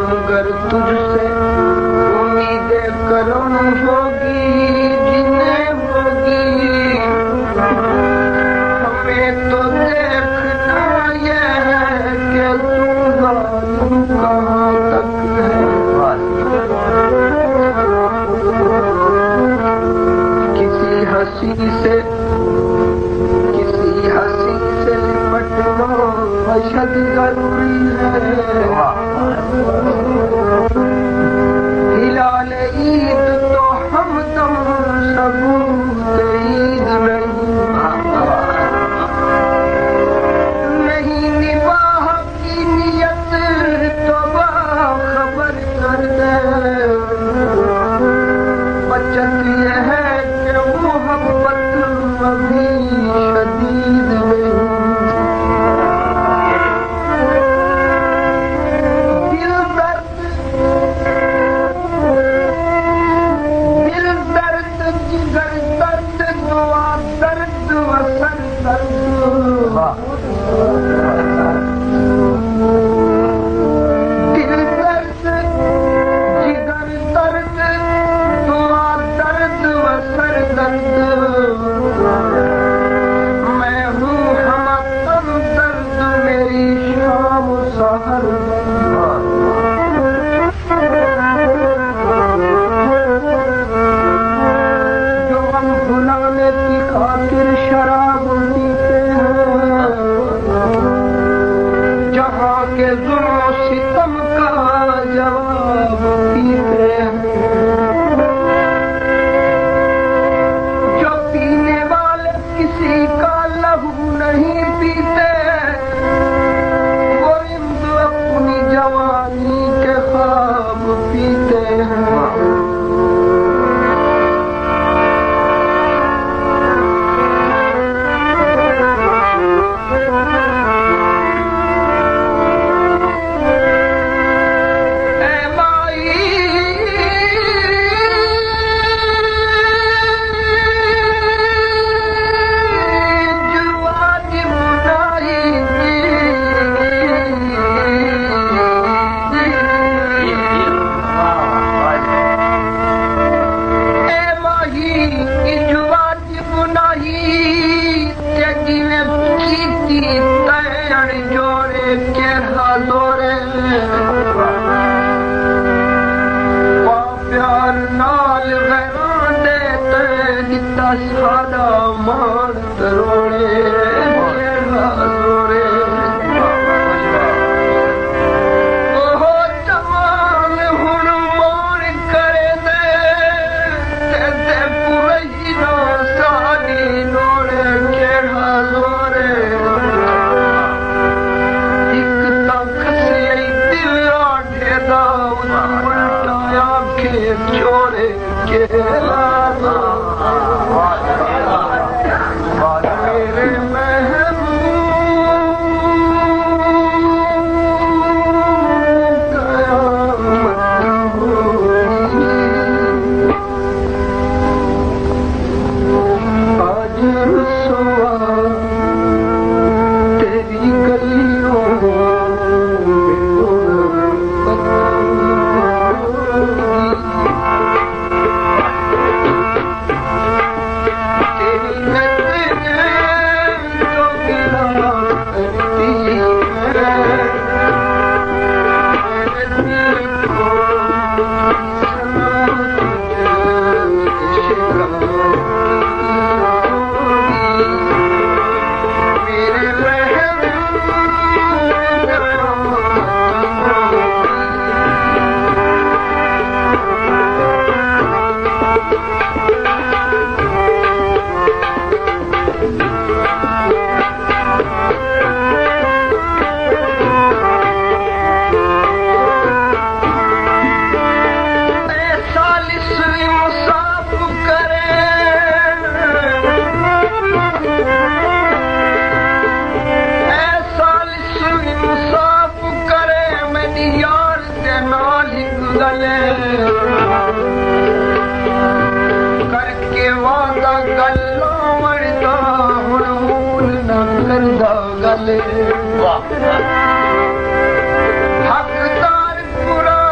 मगर तुझसे उम्मीदें करो होगी जिन्हें होगी हमें तो देखना यह है कि तू कहाँ तक है। किसी हंसी से निपटना अशद जरूरी है। हिलाल ईद तो हम तुम सबूत ईद नहीं निबाह की नियत तो खबर कर दे। बचत यह है कि मोहब्बत अभी शदीद नहीं। हकदार पूरा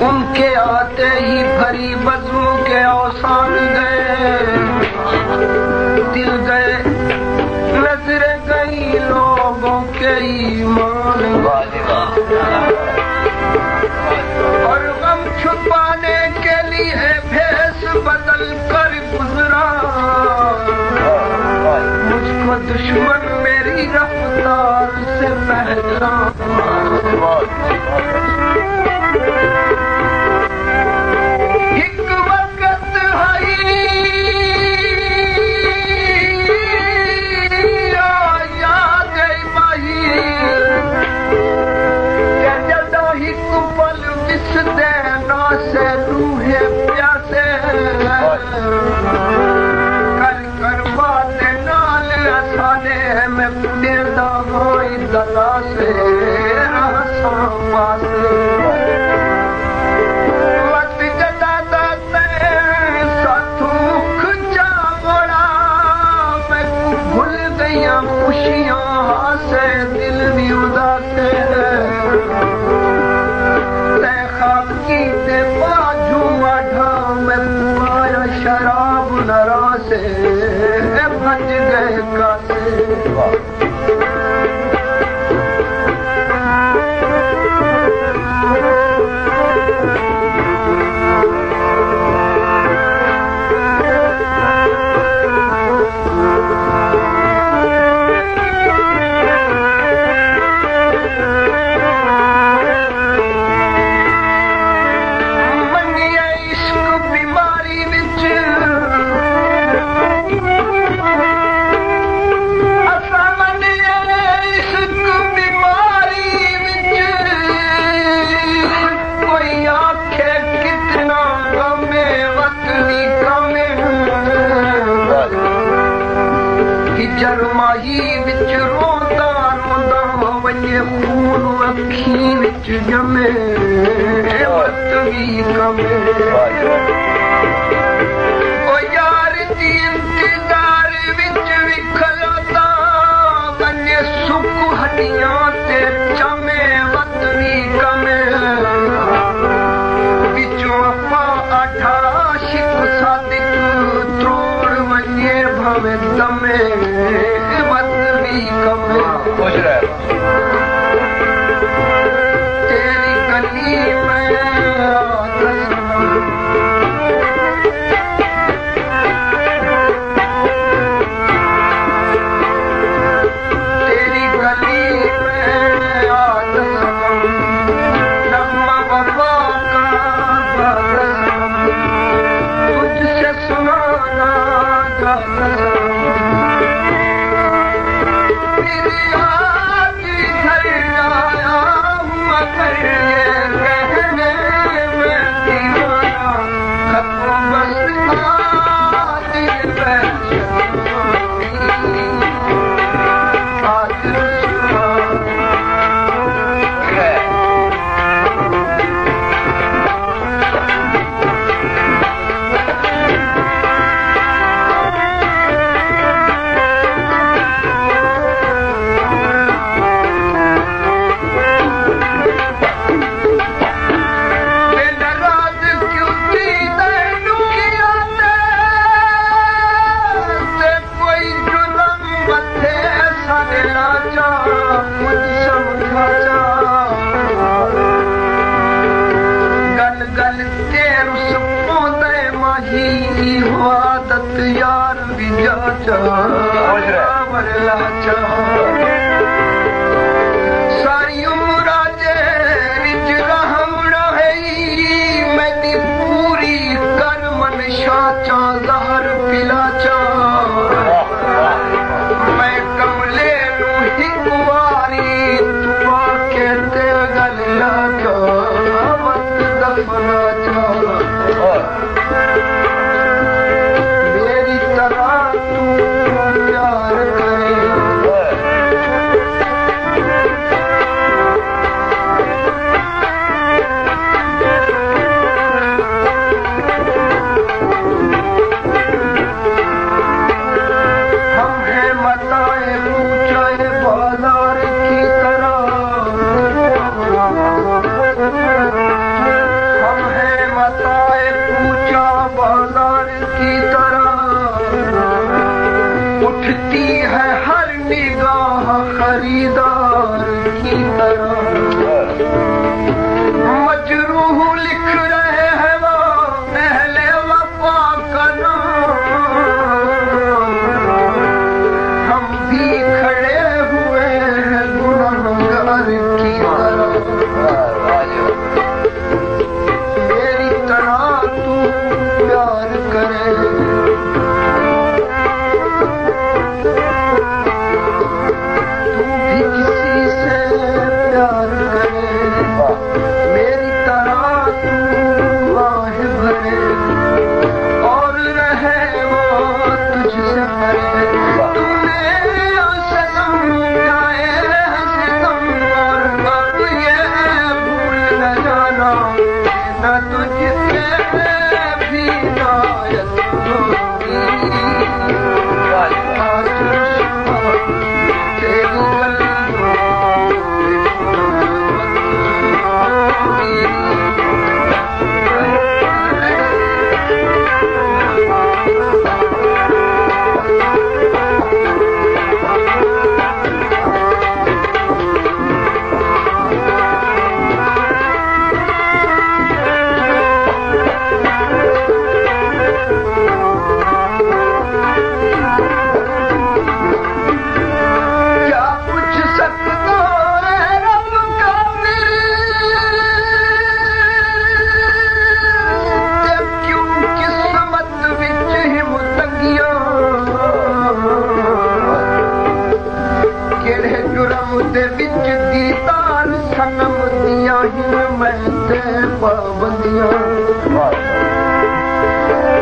उनके आते ही भरी बज़्म के औसान गए, दिल गए, नजरें गई लोगों के ईमान, और गम छुपाने के लिए भेष बदल कर गुजरा। मुझको दुश्मन मेरी रफ्तार से पहचाना। शराब नरा से भज गए कासे। माही विच रोंदा रोंदा वञे खून अखी विच ॼमे मत भी कमे ओ यार जी इंतजार विच विखलदा वञे सुख हड्डियां ते चमे मत भी कमे विचों अपा आठा शिक सादिक त्रोड़ वञे भवे दमे मत भी कमे खुश रह तेरी गली में तेरी गली में नम्मा बाबा का तुझसे सुनाना गाना यार भी जाचा सारी उम्र रिज रहम रही मेरी पूरी कर मन शाचा जहर पिलाचा मैं कमले नू हिक वारी तू आके ते गल लाचा मत दफना चा उठती है हर निगाह खरीदार की तरह मजरूह लिख रहे हैं वो पहले वफा का हम भी खड़े हुए हैं गुनहगार की तरह मेरी तरह तू प्यार करे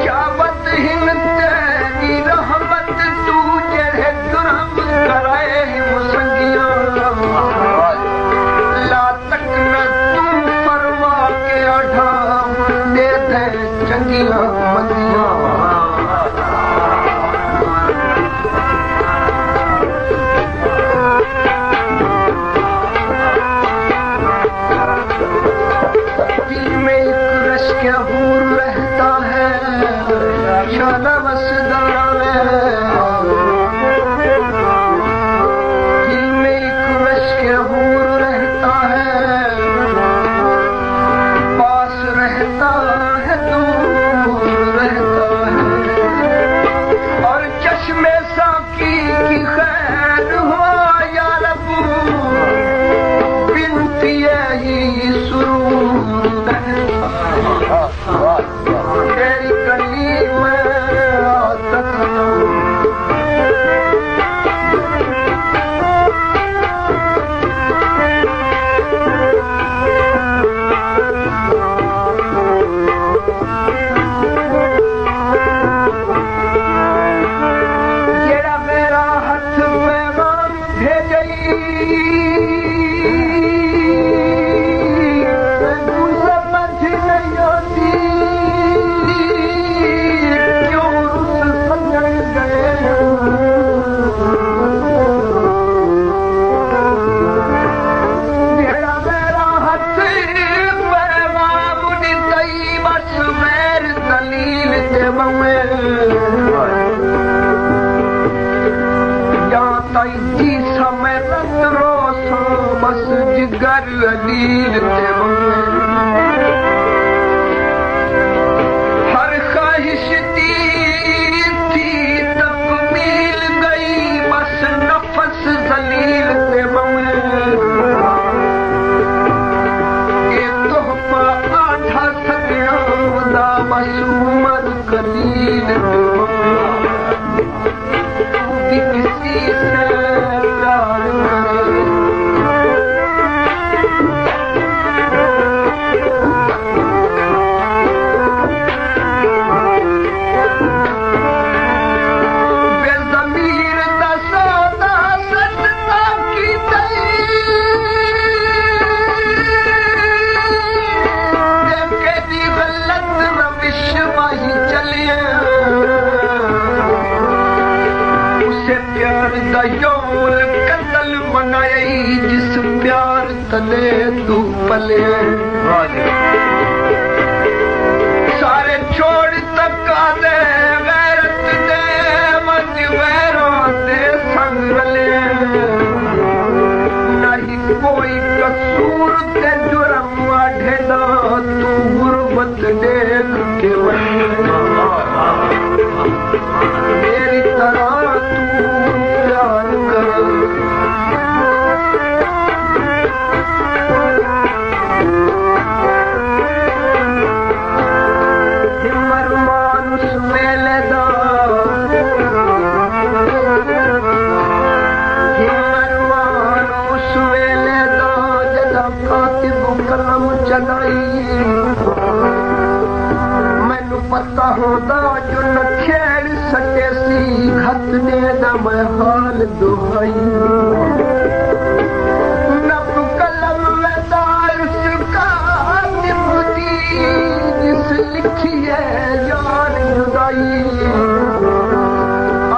क्या बदहिन तेरी रहमत तू जड़े जुर्म कलील ते हर ख्वाहिश थी तकमील गई बस नफस जलील ते ये तोहफा आधा सकिया दा बस उमर कलील ते किसी से प्यार करे जिस प्यार तले तू पले सारे छोड़ तका दे गैरत दे मत वैरों दे संग रले नहीं कोई कसूर ते जुर्म ढेदा तू गुर्बत देख के मेरी तरह तू प्यार कर मैनू पता होता जो न खेड़ सके सी खत दे दा मैं हाल दुहाई नब कलम में दारुस का निभती जिस लिखी है यार जुदाई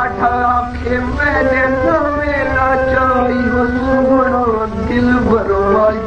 आठा आखे मैंने नवेला चाही हो सोना दिल बरवाई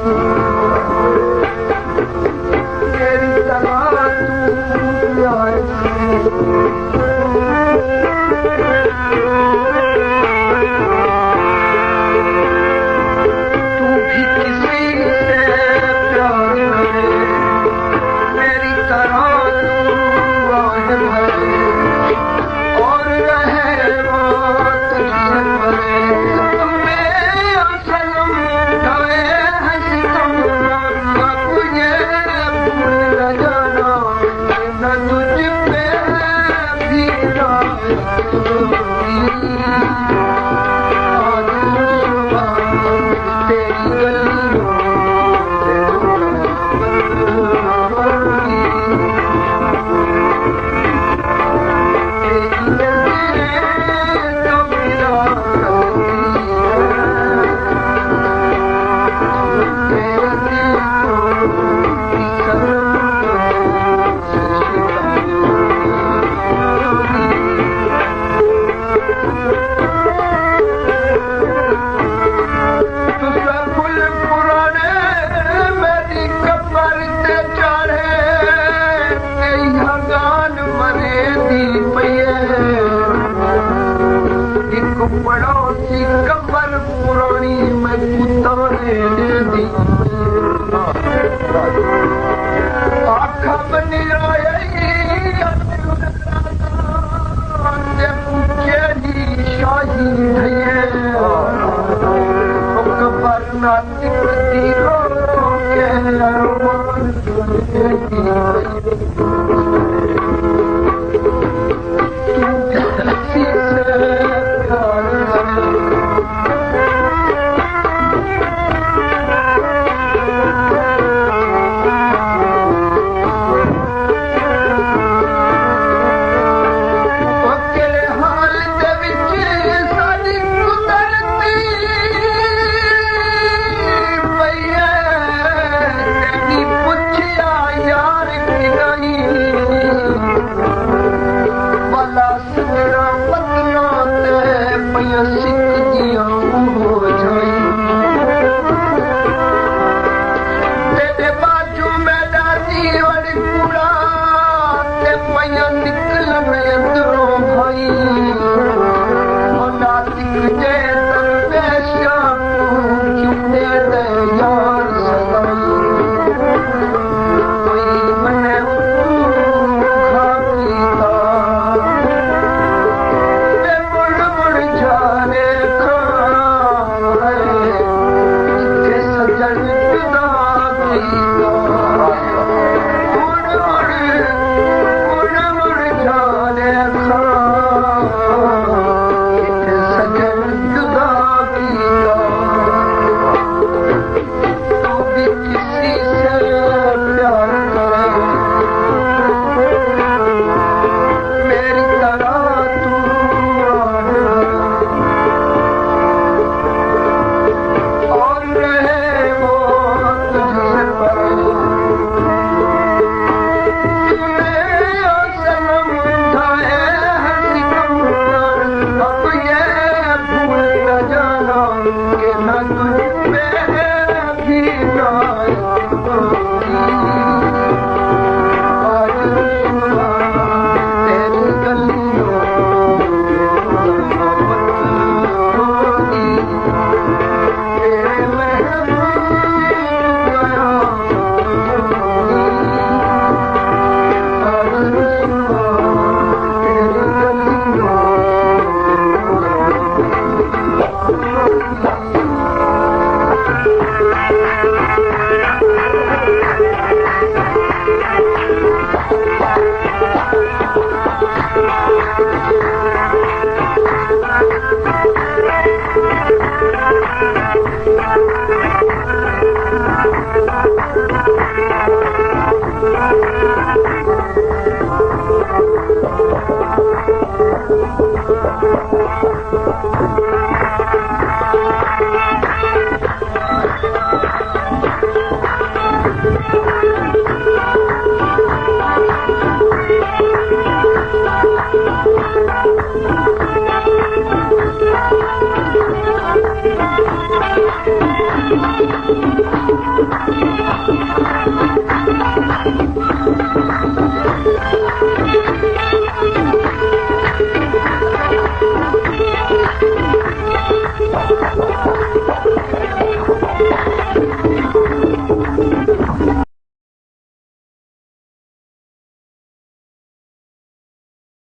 पड़ोसी कबर पुरानी मैं पुताने दी आखा बनी शाही कबर नातिक तीरो के अरमान